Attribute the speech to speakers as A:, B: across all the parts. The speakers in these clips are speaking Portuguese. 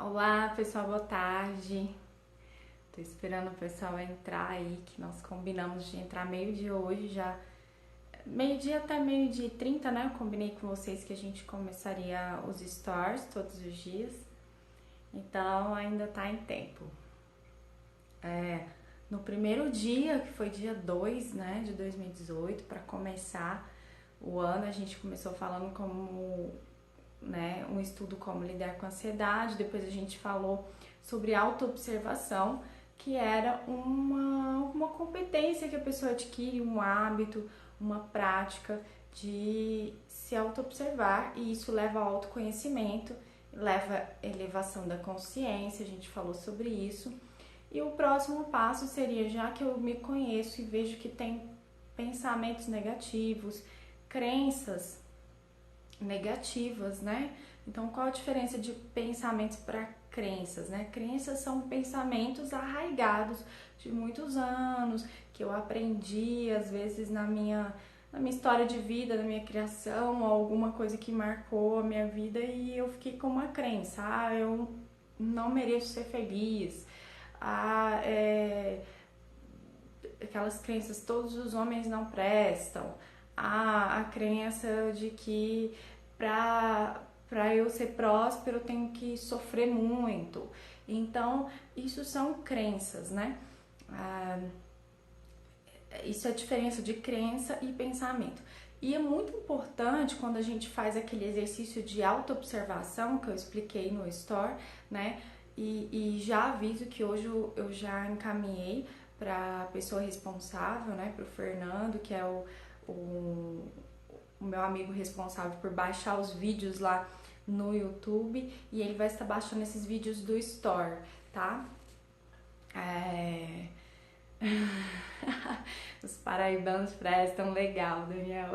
A: Olá, pessoal, boa tarde. Tô esperando o pessoal entrar aí, que nós combinamos de entrar meio-dia hoje já. Meio-dia até meio-dia e 30, né? Eu combinei com vocês que a gente começaria os stores todos os dias. Então ainda tá em tempo. No primeiro dia, que foi dia 2, né, de 2018, para começar o ano, a gente começou falando como, né, um estudo como lidar com a ansiedade. Depois a gente falou sobre autoobservação, que era uma competência que a pessoa adquire, um hábito, uma prática de se autoobservar, e isso leva ao autoconhecimento, leva à elevação da consciência. A gente falou sobre isso. E o próximo passo seria, já que eu me conheço e vejo que tem pensamentos negativos, crenças negativas, né? Então, qual a diferença de pensamentos para crenças, né? Crenças são pensamentos arraigados de muitos anos, que eu aprendi, às vezes, na minha história de vida, na minha criação, alguma coisa que marcou a minha vida e eu fiquei com uma crença. Eu não mereço ser feliz. Ah, é, Aquelas crenças, todos os homens não prestam. A crença de que para eu ser próspero eu tenho que sofrer muito. Então, isso são crenças, né? Ah, isso é a diferença de crença e pensamento. E é muito importante quando a gente faz aquele exercício de autoobservação que eu expliquei no Store, né? E já aviso que hoje eu já encaminhei para a pessoa responsável, né? Para o Fernando, que é o meu amigo responsável por baixar os vídeos lá no YouTube, e ele vai estar baixando esses vídeos do Store, tá? É... Os paraibanos prestam, legal, Daniel.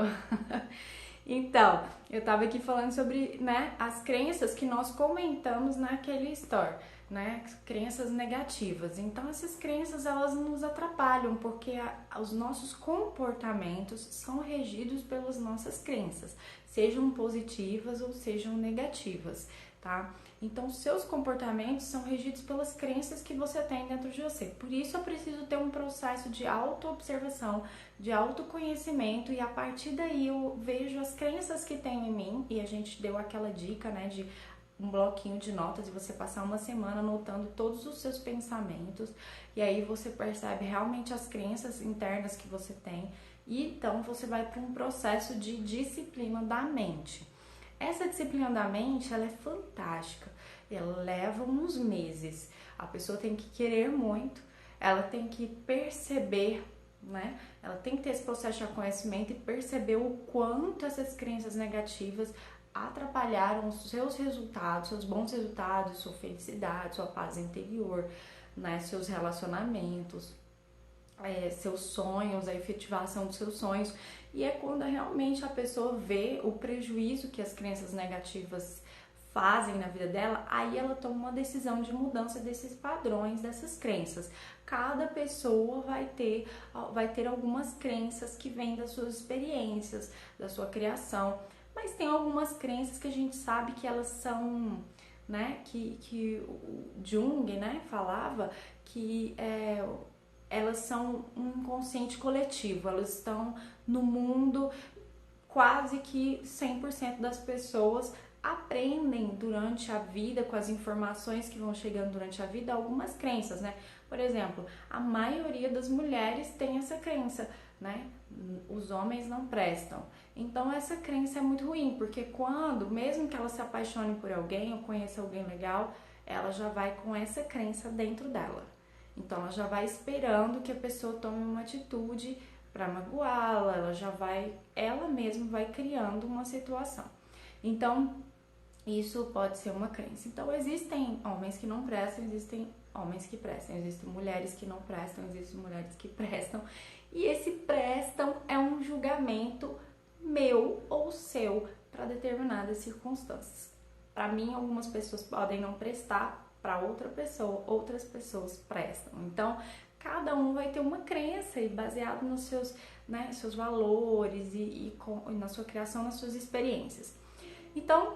A: Então, eu tava aqui falando sobre, né, as crenças que nós comentamos naquele store, né, crenças negativas. Então, essas crenças, elas nos atrapalham, porque os nossos comportamentos são regidos pelas nossas crenças, sejam positivas ou sejam negativas, tá? Então, seus comportamentos são regidos pelas crenças que você tem dentro de você. Por isso, eu preciso ter um processo de autoobservação, de autoconhecimento, e a partir daí eu vejo as crenças que tem em mim, e a gente deu aquela dica, né, de um bloquinho de notas e você passar uma semana anotando todos os seus pensamentos, e aí você percebe realmente as crenças internas que você tem, e então você vai para um processo de disciplina da mente. Essa disciplina da mente, ela é fantástica, ela leva uns meses, a pessoa tem que querer muito, ela tem que perceber, né? Ela tem que ter esse processo de conhecimento e perceber o quanto essas crenças negativas atrapalharam os seus resultados, seus bons resultados, sua felicidade, sua paz interior, né? Seus relacionamentos, seus sonhos, a efetivação dos seus sonhos. E é quando realmente a pessoa vê o prejuízo que as crenças negativas fazem na vida dela, aí ela toma uma decisão de mudança desses padrões, dessas crenças. Cada pessoa vai ter algumas crenças que vêm das suas experiências, da sua criação, mas tem algumas crenças que a gente sabe que elas são, né, que o Jung, né, falava que elas são um inconsciente coletivo, elas estão no mundo. Quase que 100% das pessoas aprendem durante a vida, com as informações que vão chegando durante a vida, algumas crenças, né? Por exemplo, a maioria das mulheres tem essa crença, né? Os homens não prestam. Então essa crença é muito ruim, porque quando, mesmo que ela se apaixone por alguém ou conheça alguém legal, ela já vai com essa crença dentro dela. Então ela já vai esperando que a pessoa tome uma atitude para magoá-la, ela mesma vai criando uma situação. Então, isso pode ser uma crença. Então, existem homens que não prestam, existem homens que prestam, existem mulheres que não prestam, existem mulheres que prestam. E esse prestam é um julgamento meu ou seu para determinadas circunstâncias. Para mim, algumas pessoas podem não prestar, para outra pessoa, outras pessoas prestam. Então, cada um vai ter uma crença e baseado nos seus, né, seus valores e na sua criação, nas suas experiências. Então,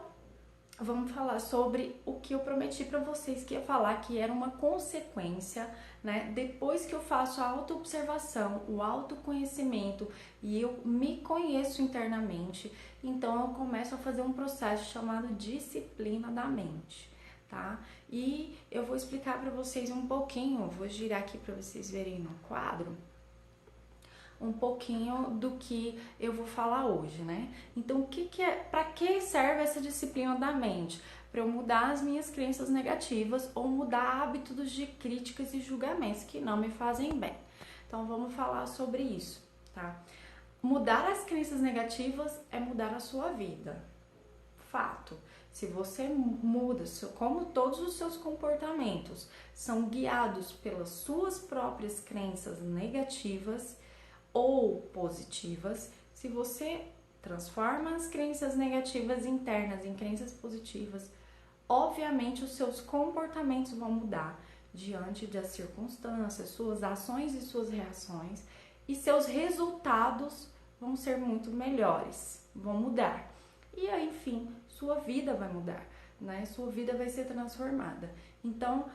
A: vamos falar sobre o que eu prometi para vocês que ia falar, que era uma consequência, né? Depois que eu faço a autoobservação, o autoconhecimento e eu me conheço internamente, então eu começo a fazer um processo chamado disciplina da mente, tá? E eu vou explicar para vocês um pouquinho, vou girar aqui para vocês verem no quadro um pouquinho do que eu vou falar hoje, né? Então, para que serve essa disciplina da mente? Para eu mudar as minhas crenças negativas ou mudar hábitos de críticas e julgamentos que não me fazem bem. Então, vamos falar sobre isso, tá? Mudar as crenças negativas é mudar a sua vida. Fato. Se você muda, como todos os seus comportamentos são guiados pelas suas próprias crenças negativas, ou positivas, se você transforma as crenças negativas internas em crenças positivas, obviamente os seus comportamentos vão mudar diante das circunstâncias, suas ações e suas reações, e seus resultados vão ser muito melhores, vão mudar. E aí, enfim, sua vida vai mudar, né? Sua vida vai ser transformada. Então,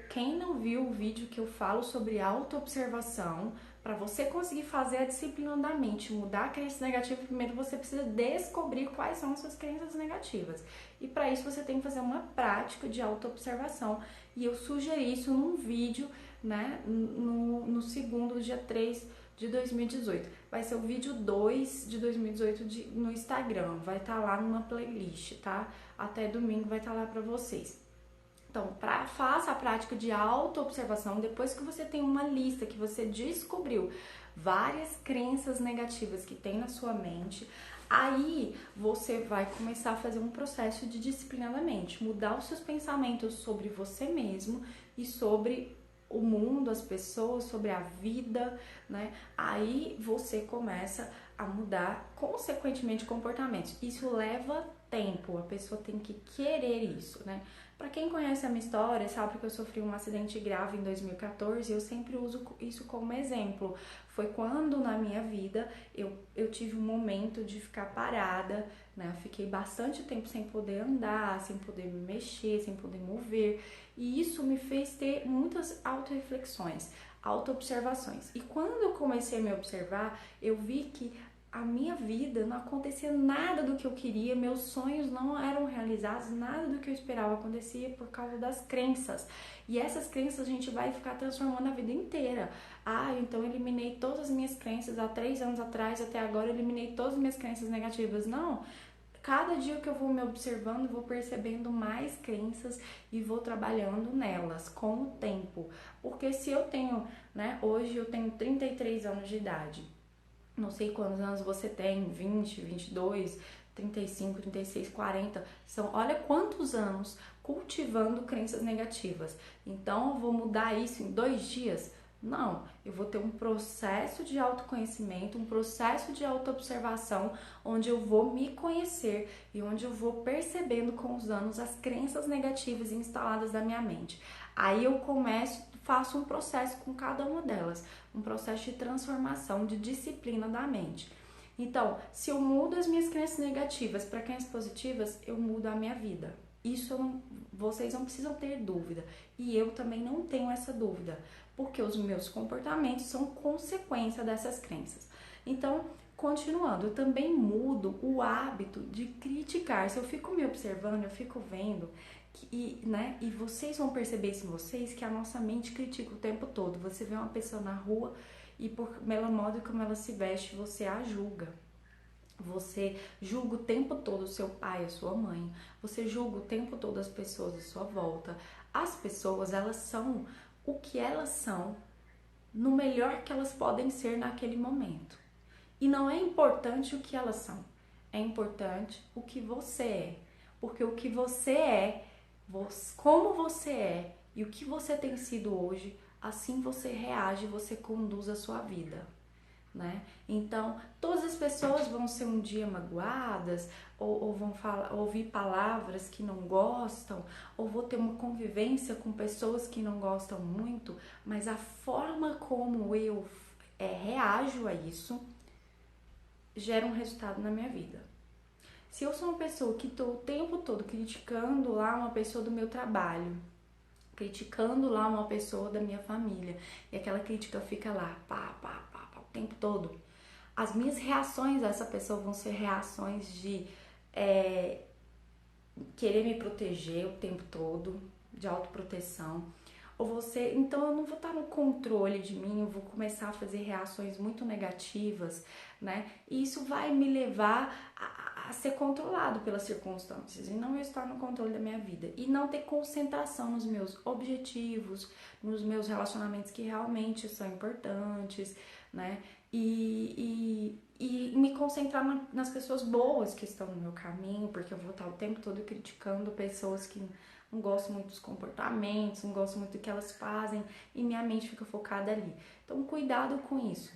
A: quem não viu o vídeo que eu falo sobre autoobservação, para você conseguir fazer a disciplina da mente, mudar a crença negativa, primeiro você precisa descobrir quais são as suas crenças negativas. E para isso você tem que fazer uma prática de autoobservação. E eu sugeri isso num vídeo, né, no segundo, dia 3 de 2018. Vai ser o vídeo 2 de 2018 no Instagram. Vai estar lá numa playlist, tá? Até domingo vai estar lá para vocês. Então, faça a prática de autoobservação depois que você tem uma lista, que você descobriu várias crenças negativas que tem na sua mente. Aí você vai começar a fazer um processo de disciplina da mente, mudar os seus pensamentos sobre você mesmo e sobre o mundo, as pessoas, sobre a vida, né? Aí você começa a mudar, consequentemente, comportamentos. Isso leva tempo, a pessoa tem que querer isso, né? Para quem conhece a minha história, sabe que eu sofri um acidente grave em 2014 e eu sempre uso isso como exemplo. Foi quando na minha vida eu tive um momento de ficar parada, né? Eu fiquei bastante tempo sem poder andar, sem poder me mexer, sem poder mover. E isso me fez ter muitas auto-reflexões, auto-observações. E quando eu comecei a me observar, eu vi que a minha vida não acontecia nada do que eu queria, meus sonhos não eram realizados, nada do que eu esperava acontecia por causa das crenças. E essas crenças a gente vai ficar transformando a vida inteira. Então eu eliminei todas as minhas crenças há 3 anos atrás, até agora eu eliminei todas as minhas crenças negativas. Não, cada dia que eu vou me observando, vou percebendo mais crenças e vou trabalhando nelas com o tempo. Porque se eu tenho, né, hoje eu tenho 33 anos de idade, não sei quantos anos você tem, 20, 22, 35, 36, 40, olha quantos anos cultivando crenças negativas. Então, eu vou mudar isso em 2 dias? Não, eu vou ter um processo de autoconhecimento, um processo de autoobservação, onde eu vou me conhecer e onde eu vou percebendo com os anos as crenças negativas instaladas na minha mente. Aí eu faço um processo com cada uma delas, um processo de transformação, de disciplina da mente. Então, se eu mudo as minhas crenças negativas para crenças positivas, eu mudo a minha vida. Isso vocês não precisam ter dúvida. E eu também não tenho essa dúvida, porque os meus comportamentos são consequência dessas crenças. Então, continuando, eu também mudo o hábito de criticar. Se eu fico me observando, eu fico vendo e vocês vão perceber isso em vocês, que a nossa mente critica o tempo todo. Você vê uma pessoa na rua e pelo modo como ela se veste, você a julga. Você julga o tempo todo o seu pai, a sua mãe. Você julga o tempo todo as pessoas à sua volta. As pessoas, elas são o que elas são no melhor que elas podem ser naquele momento. E não é importante o que elas são. É importante o que você é. Porque o que você é, como você é e o que você tem sido hoje, assim você reage, você conduz a sua vida, né? Então, todas as pessoas vão ser um dia magoadas, ou vão ouvir palavras que não gostam, ou vou ter uma convivência com pessoas que não gostam muito, mas a forma como eu reajo a isso gera um resultado na minha vida. Se eu sou uma pessoa que tô o tempo todo criticando lá uma pessoa do meu trabalho, criticando lá uma pessoa da minha família, e aquela crítica fica lá, pá, o tempo todo, as minhas reações a essa pessoa vão ser reações de querer me proteger o tempo todo, de autoproteção. Ou você, então eu não vou estar no controle de mim, eu vou começar a fazer reações muito negativas, né? E isso vai me levar a ser controlado pelas circunstâncias e não estar no controle da minha vida e não ter concentração nos meus objetivos, nos meus relacionamentos que realmente são importantes, né? E me concentrar nas pessoas boas que estão no meu caminho, porque eu vou estar o tempo todo criticando pessoas que não gosto muito dos comportamentos, não gosto muito do que elas fazem e minha mente fica focada ali. Então, cuidado com isso.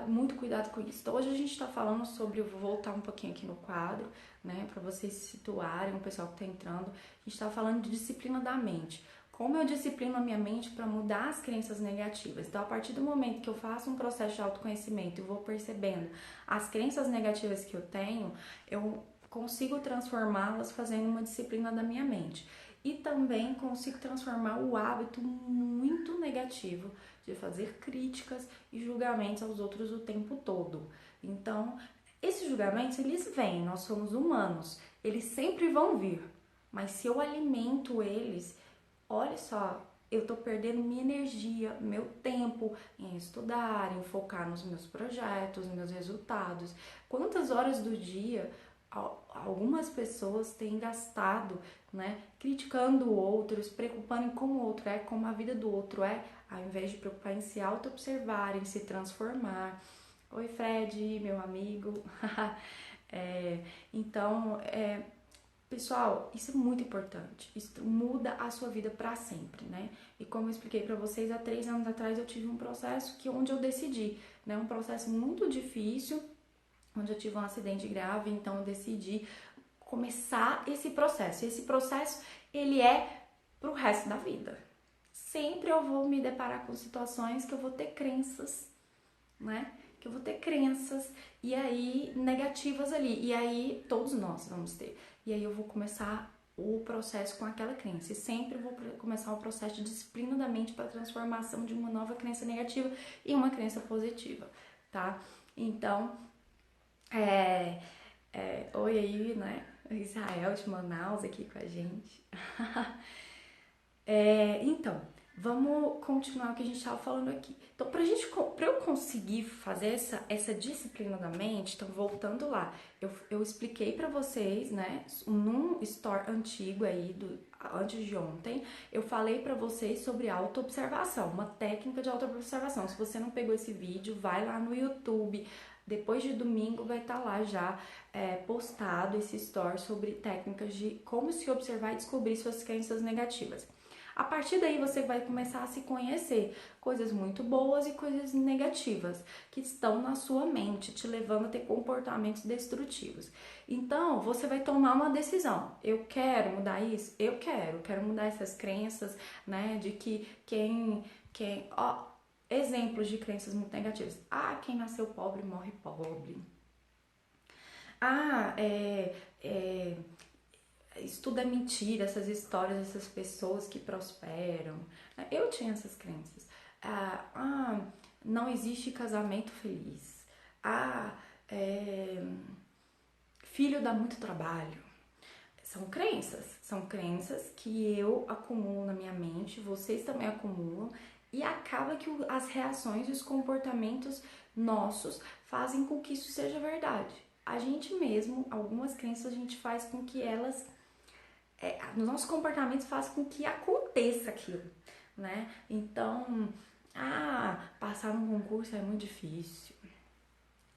A: Muito cuidado com isso. Então, hoje a gente tá falando sobre, eu vou voltar um pouquinho aqui no quadro, né, pra vocês se situarem, o pessoal que tá entrando. A gente tá falando de disciplina da mente. Como eu disciplino a minha mente para mudar as crenças negativas. Então, a partir do momento que eu faço um processo de autoconhecimento e vou percebendo as crenças negativas que eu tenho, eu consigo transformá-las fazendo uma disciplina da minha mente. E também consigo transformar o hábito muito negativo de fazer críticas e julgamentos aos outros o tempo todo. Então, esses julgamentos, eles vêm, nós somos humanos, eles sempre vão vir. Mas se eu alimento eles, olha só, eu tô perdendo minha energia, meu tempo em estudar, em focar nos meus projetos, nos meus resultados. Quantas horas do dia algumas pessoas têm gastado, né, criticando o outro, se preocupando em como o outro é, como a vida do outro é, ao invés de preocupar em se auto-observar, em se transformar. Oi, Fred, meu amigo. Então, pessoal, isso é muito importante. Isso muda a sua vida para sempre, né? E como eu expliquei para vocês, há 3 anos atrás eu tive um processo onde eu decidi, né? Um processo muito difícil, onde eu tive um acidente grave, então eu decidi começar esse processo. Esse processo, ele é pro resto da vida. Sempre eu vou me deparar com situações que eu vou ter crenças, né? Que eu vou ter crenças e aí negativas ali. E aí todos nós vamos ter. E aí eu vou começar o processo com aquela crença. E sempre eu vou começar o processo de disciplina da mente para a transformação de uma nova crença negativa em uma crença positiva, tá? Então, oi aí, né? Israel de Manaus aqui com a gente. Então, vamos continuar o que a gente estava falando aqui. Então, para eu conseguir fazer essa disciplina da mente, então voltando lá, eu expliquei para vocês, né, num story antigo aí, antes de ontem, eu falei para vocês sobre autoobservação, uma técnica de autoobservação. Se você não pegou esse vídeo, vai lá no YouTube. Depois de domingo vai estar lá já postado esse story sobre técnicas de como se observar e descobrir suas crenças negativas. A partir daí você vai começar a se conhecer, coisas muito boas e coisas negativas que estão na sua mente, te levando a ter comportamentos destrutivos. Então, você vai tomar uma decisão. Eu quero mudar isso? Eu quero mudar essas crenças, né, de que exemplos de crenças muito negativas. Quem nasceu pobre morre pobre. Isso tudo é mentira, essas histórias dessas pessoas que prosperam. Eu tinha essas crenças. Não existe casamento feliz. Filho dá muito trabalho. São crenças que eu acumulo na minha mente, vocês também acumulam, e acaba que as reações e os comportamentos nossos fazem com que isso seja verdade. A gente mesmo, algumas crenças a gente faz com que elas nos nossos comportamentos faz com que aconteça aquilo, né? Então, passar num concurso é muito difícil,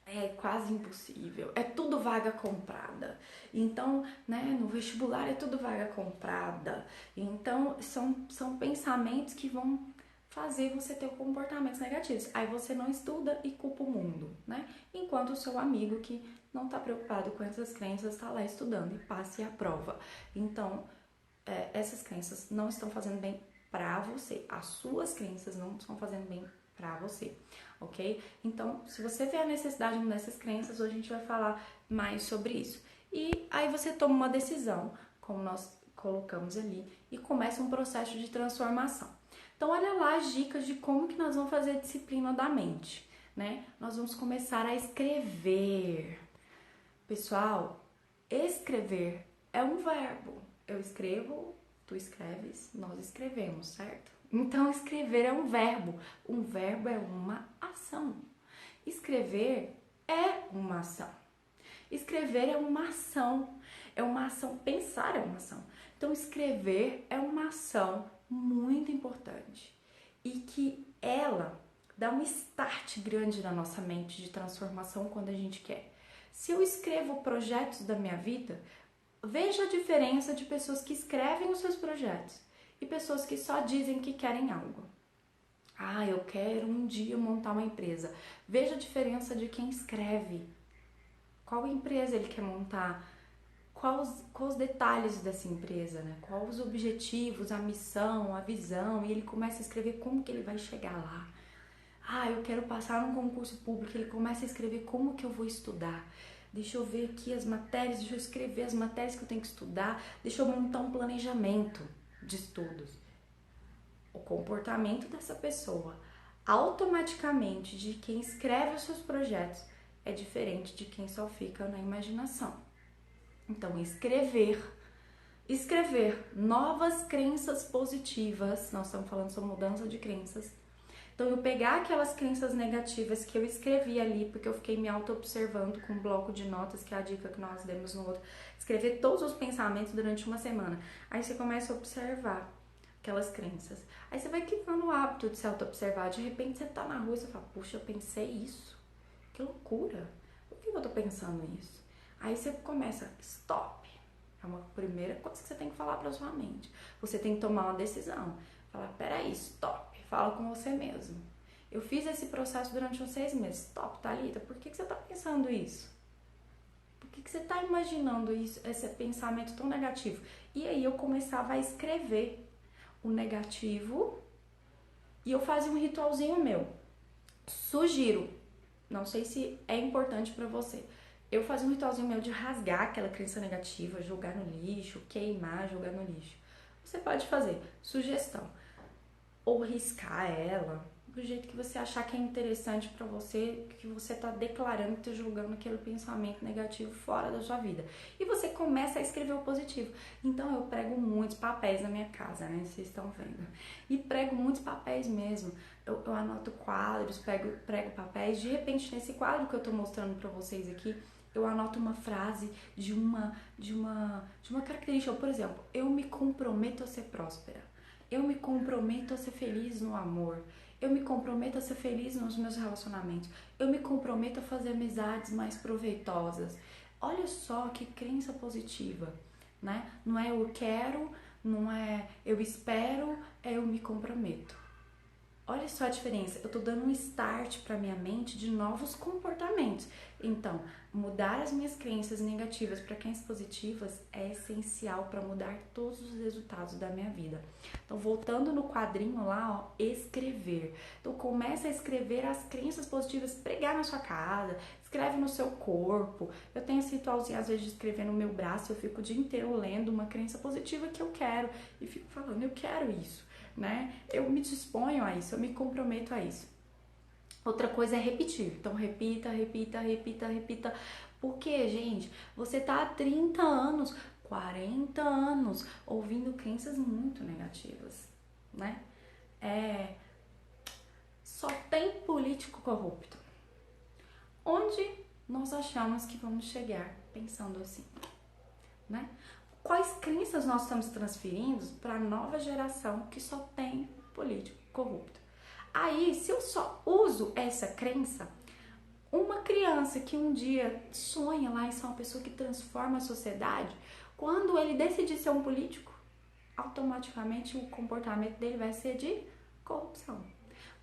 A: é quase impossível, é tudo vaga comprada. Então, né, no vestibular é tudo vaga comprada. Então, são pensamentos que vão fazer você ter comportamentos negativos. Aí você não estuda e culpa o mundo, né? Enquanto o seu amigo que não tá preocupado com essas crenças tá lá estudando e passa e aprova. Então, essas crenças não estão fazendo bem pra você. As suas crenças não estão fazendo bem pra você, ok? Então, se você vê a necessidade de mudar essas crenças, hoje a gente vai falar mais sobre isso. E aí você toma uma decisão, como nós colocamos ali, e começa um processo de transformação. Então, olha lá as dicas de como que nós vamos fazer a disciplina da mente, né? Nós vamos começar a escrever. Pessoal, escrever é um verbo. Eu escrevo, tu escreves, nós escrevemos, certo? Então, escrever é um verbo. Um verbo é uma ação. Escrever é uma ação. Escrever é uma ação. É uma ação. Pensar é uma ação. Então, escrever é uma ação muito importante e que ela dá um start grande na nossa mente de transformação quando a gente quer. Se eu escrevo projetos da minha vida, veja a diferença de pessoas que escrevem os seus projetos e pessoas que só dizem que querem algo. Ah, eu quero um dia montar uma empresa. Veja a diferença de quem escreve. Qual empresa ele quer montar? Quais os detalhes dessa empresa, né? Quais os objetivos, a missão, a visão, e ele começa a escrever como que ele vai chegar lá. Ah, eu quero passar num concurso público, ele começa a escrever como que eu vou estudar. Deixa eu ver aqui as matérias, deixa eu escrever as matérias que eu tenho que estudar, deixa eu montar um planejamento de estudos. O comportamento dessa pessoa, automaticamente, de quem escreve os seus projetos, é diferente de quem só fica na imaginação. Então, escrever novas crenças positivas, nós estamos falando sobre mudança de crenças. Então, eu pegar aquelas crenças negativas que eu escrevi ali, porque eu fiquei me auto-observando com um bloco de notas, que é a dica que nós demos no outro, escrever todos os pensamentos durante uma semana. Aí você começa a observar aquelas crenças. Aí você vai criando o hábito de se auto-observar. De repente você tá na rua e você fala, puxa, eu pensei isso. Que loucura. Por que eu tô pensando isso? Aí você começa, stop. É uma primeira coisa que você tem que falar pra sua mente. Você tem que tomar uma decisão. Falar, peraí, stop. Fala com você mesmo. Eu fiz esse processo durante uns 6 meses. Stop, Thalita, por que você tá pensando isso? Por que você tá imaginando isso, esse pensamento tão negativo? E aí eu começava a escrever o negativo e eu fazia um ritualzinho meu. Sugiro, não sei se é importante pra você. Eu fazia um ritualzinho meu de rasgar aquela crença negativa, jogar no lixo, queimar, jogar no lixo. Você pode fazer. Sugestão. Ou riscar ela, do jeito que você achar que é interessante pra você, que você tá declarando, tá jogando aquele pensamento negativo fora da sua vida. E você começa a escrever o positivo. Então eu prego muitos papéis na minha casa, né? Vocês estão vendo. E prego muitos papéis mesmo. Eu anoto quadros, prego papéis. De repente, nesse quadro que eu tô mostrando pra vocês aqui, eu anoto uma frase de uma característica. Por exemplo, eu me comprometo a ser próspera. Eu me comprometo a ser feliz no amor. Eu me comprometo a ser feliz nos meus relacionamentos. Eu me comprometo a fazer amizades mais proveitosas. Olha só que crença positiva, né? Não é eu quero, não é eu espero, é eu me comprometo. Olha só a diferença, eu tô dando um start para minha mente de novos comportamentos. Então, mudar as minhas crenças negativas para crenças positivas é essencial para mudar todos os resultados da minha vida. Então, voltando no quadrinho lá, ó, escrever. Então, começa a escrever as crenças positivas, pregar na sua casa, escreve no seu corpo. Eu tenho esse ritualzinho, às vezes, de escrever no meu braço, eu fico o dia inteiro lendo uma crença positiva que eu quero e fico falando, eu quero isso. Né? Eu me disponho a isso, eu me comprometo a isso. Outra coisa é repetir. Então, repita, repita, repita, repita. Porque, gente, você tá há 30 anos, 40 anos ouvindo crenças muito negativas, né? Só tem político corrupto. Onde nós achamos que vamos chegar pensando assim, né? Quais crenças nós estamos transferindo para a nova geração que só tem político corrupto? Aí, se eu só uso essa crença, uma criança que um dia sonha lá em ser uma pessoa que transforma a sociedade, quando ele decidir ser um político, automaticamente o comportamento dele vai ser de corrupção.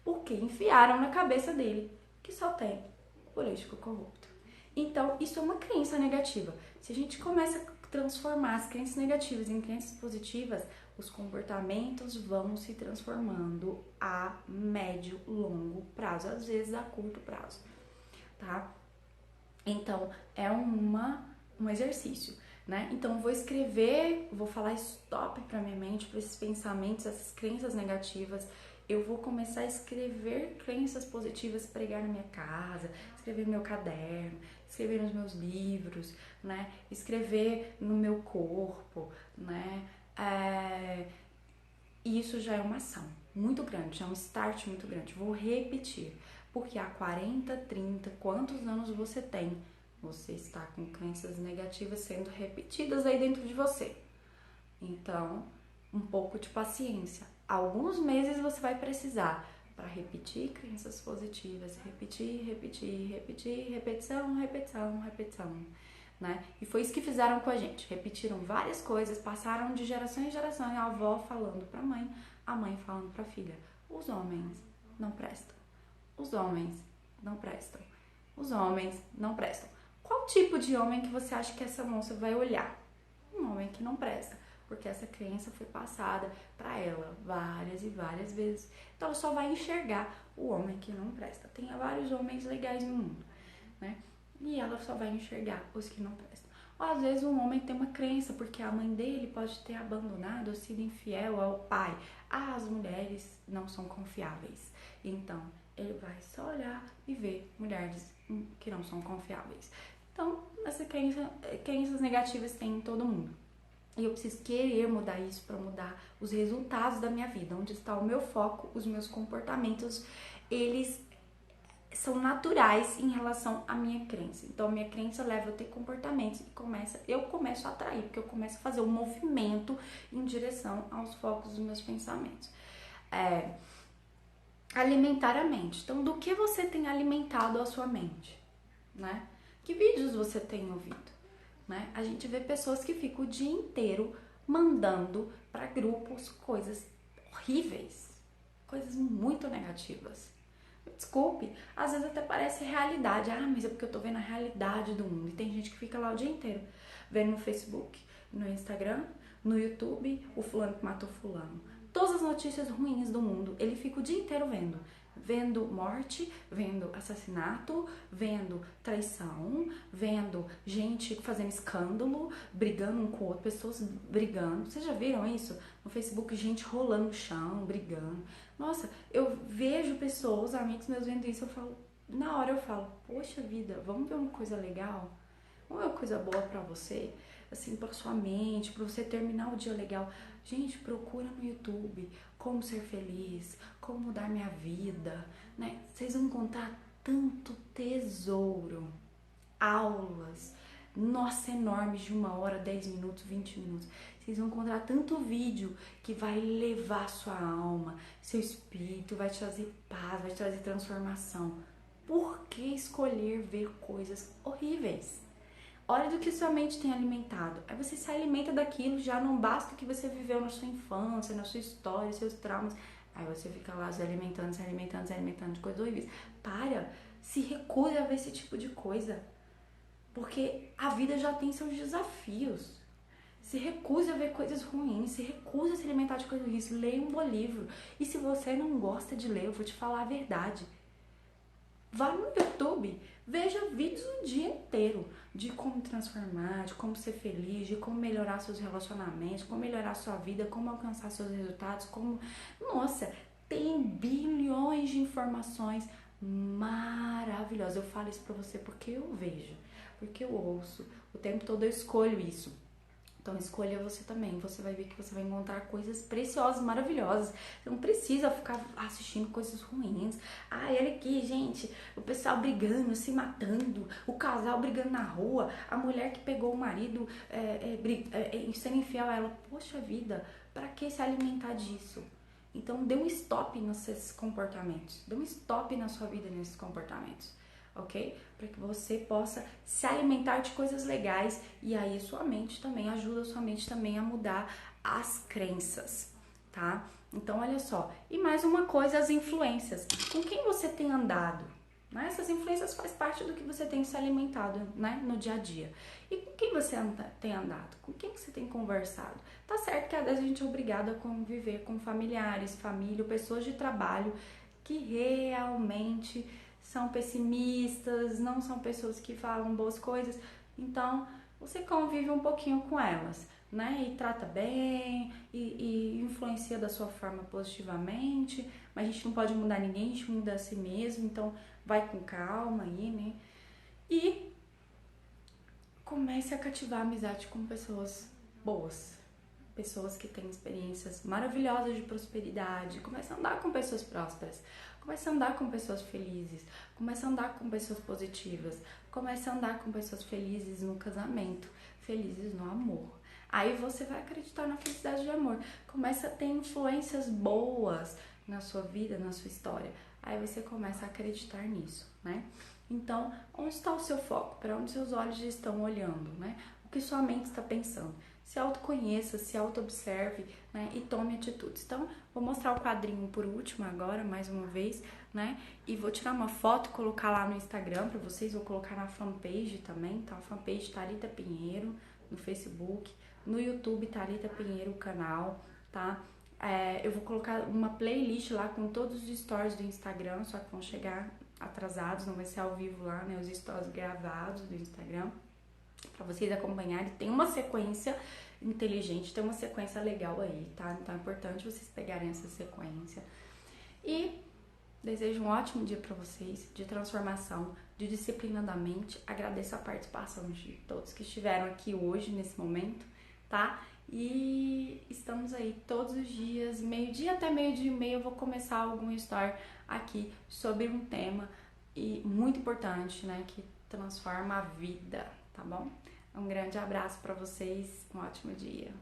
A: Porque enfiaram na cabeça dele que só tem político corrupto. Então, isso é uma crença negativa. Se a gente começa a transformar as crenças negativas em crenças positivas, os comportamentos vão se transformando a médio, longo prazo, às vezes a curto prazo, tá? Então, é um exercício, né? Então, eu vou escrever, vou falar stop para minha mente, para esses pensamentos, essas crenças negativas. Eu vou começar a escrever crenças positivas, pregar na minha casa, escrever no meu caderno, escrever nos meus livros, né? Escrever no meu corpo, né? E isso já é uma ação muito grande, já é um start muito grande. Vou repetir, porque há 40, 30, quantos anos você tem? Você está com crenças negativas sendo repetidas aí dentro de você. Então, um pouco de paciência. Alguns meses você vai precisar para repetir crenças positivas, repetir, repetir, repetir, repetição, repetição, repetição, né? E foi isso que fizeram com a gente. Repetiram várias coisas, passaram de geração em geração, e a avó falando para a mãe falando para a filha: os homens não prestam. Os homens não prestam. Os homens não prestam. Qual tipo de homem que você acha que essa moça vai olhar? Um homem que não presta, porque essa crença foi passada para ela várias e várias vezes. Então ela só vai enxergar o homem que não presta. Tem vários homens legais no mundo, né? E ela só vai enxergar os que não prestam. Ou às vezes um homem tem uma crença porque a mãe dele pode ter abandonado ou sido infiel ao pai. Ah, as mulheres não são confiáveis. Então ele vai só olhar e ver mulheres que não são confiáveis. Então, essa crenças negativas tem em todo mundo. E eu preciso querer mudar isso para mudar os resultados da minha vida. Onde está o meu foco, os meus comportamentos, eles são naturais em relação à minha crença. Então, a minha crença leva a ter comportamentos e eu começo a atrair, porque eu começo a fazer um movimento em direção aos focos dos meus pensamentos. Alimentar a mente. Então, do que você tem alimentado a sua mente, né? Que vídeos você tem ouvido, né? A gente vê pessoas que ficam o dia inteiro mandando para grupos coisas horríveis, coisas muito negativas. Desculpe, às vezes até parece realidade. Ah, mas é porque eu tô vendo a realidade do mundo. E tem gente que fica lá o dia inteiro vendo no Facebook, no Instagram, no YouTube, o fulano que matou fulano. Todas as notícias ruins do mundo, ele fica o dia inteiro vendo. Vendo morte, vendo assassinato, vendo traição, vendo gente fazendo escândalo, brigando um com o outro, pessoas brigando. Vocês já viram isso? No Facebook, gente rolando no chão, brigando. Nossa, eu vejo pessoas, amigos meus vendo isso, na hora eu falo, poxa vida, vamos ver uma coisa legal? Vamos ver uma coisa boa pra você? Assim, pra sua mente, pra você terminar o dia legal. Gente, procura no YouTube como ser feliz, como mudar minha vida, né? Vocês vão encontrar tanto tesouro, aulas, nossa, enormes de 1 hora, 10 minutos, 20 minutos. Vocês vão encontrar tanto vídeo que vai levar sua alma, seu espírito, vai te trazer paz, vai te trazer transformação. Por que escolher ver coisas horríveis? Olha do que sua mente tem alimentado. Aí você se alimenta daquilo, já não basta o que você viveu na sua infância, na sua história, seus traumas. Aí você fica lá se alimentando, se alimentando, se alimentando de coisas horríveis. Para, se recusa a ver esse tipo de coisa. Porque a vida já tem seus desafios. Se recusa a ver coisas ruins, se recusa a se alimentar de coisas ruins. Leia um bom livro. E se você não gosta de ler, eu vou te falar a verdade. Vá no YouTube, veja vídeos o dia inteiro de como transformar, de como ser feliz, de como melhorar seus relacionamentos, como melhorar sua vida, como alcançar seus resultados, como... Nossa, tem bilhões de informações maravilhosas. Eu falo isso pra você porque eu vejo, porque eu ouço, o tempo todo eu escolho isso. Então escolha você também, você vai ver que você vai encontrar coisas preciosas, maravilhosas. Você não precisa ficar assistindo coisas ruins. Ai, olha aqui, gente, o pessoal brigando, se matando, o casal brigando na rua, a mulher que pegou o marido sendo infiel a ela. Poxa vida, pra que se alimentar disso? Então dê um stop nesses comportamentos, dê um stop na sua vida nesses comportamentos. Ok? Para que você possa se alimentar de coisas legais e aí sua mente também ajuda a sua mente também a mudar as crenças, tá? Então olha só, e mais uma coisa, as influências. Com quem você tem andado? Né? Essas influências faz parte do que você tem se alimentado, né, no dia a dia. E com quem você tem andado? Com quem você tem conversado? Tá certo que às vezes a gente é obrigado a conviver com familiares, família, pessoas de trabalho que realmente são pessimistas, não são pessoas que falam boas coisas. Então, você convive um pouquinho com elas, né? E trata bem, e influencia da sua forma positivamente. Mas a gente não pode mudar ninguém, a gente muda a si mesmo. Então, vai com calma aí, né? E comece a cativar a amizade com pessoas boas. Pessoas que têm experiências maravilhosas de prosperidade. Comece a andar com pessoas prósperas. Comece a andar com pessoas felizes. Comece a andar com pessoas positivas. Comece a andar com pessoas felizes no casamento. Felizes no amor. Aí você vai acreditar na felicidade de amor. Comece a ter influências boas na sua vida, na sua história. Aí você começa a acreditar nisso, né? Então, onde está o seu foco? Para onde seus olhos estão olhando, né? O que sua mente está pensando? Se autoconheça, se auto-observe, né? E tome atitudes. Então, vou mostrar o quadrinho por último agora, mais uma vez, né? E vou tirar uma foto e colocar lá no Instagram para vocês. Vou colocar na fanpage também, tá? A fanpage Thalita Pinheiro, no Facebook. No YouTube, Thalita Pinheiro, o canal, tá? Eu vou colocar uma playlist lá com todos os stories do Instagram, só que vão chegar atrasados, não vai ser ao vivo lá, né? Os stories gravados do Instagram, para vocês acompanharem. Tem uma sequência inteligente, tem uma sequência legal aí, tá? Então é importante vocês pegarem essa sequência. E desejo um ótimo dia para vocês, de transformação, de disciplina da mente. Agradeço a participação de todos que estiveram aqui hoje, nesse momento, tá? E estamos aí todos os dias, meio-dia até meio-dia e meio, eu vou começar algum story aqui sobre um tema muito importante, né? Que transforma a vida, tá bom? Um grande abraço para vocês, um ótimo dia.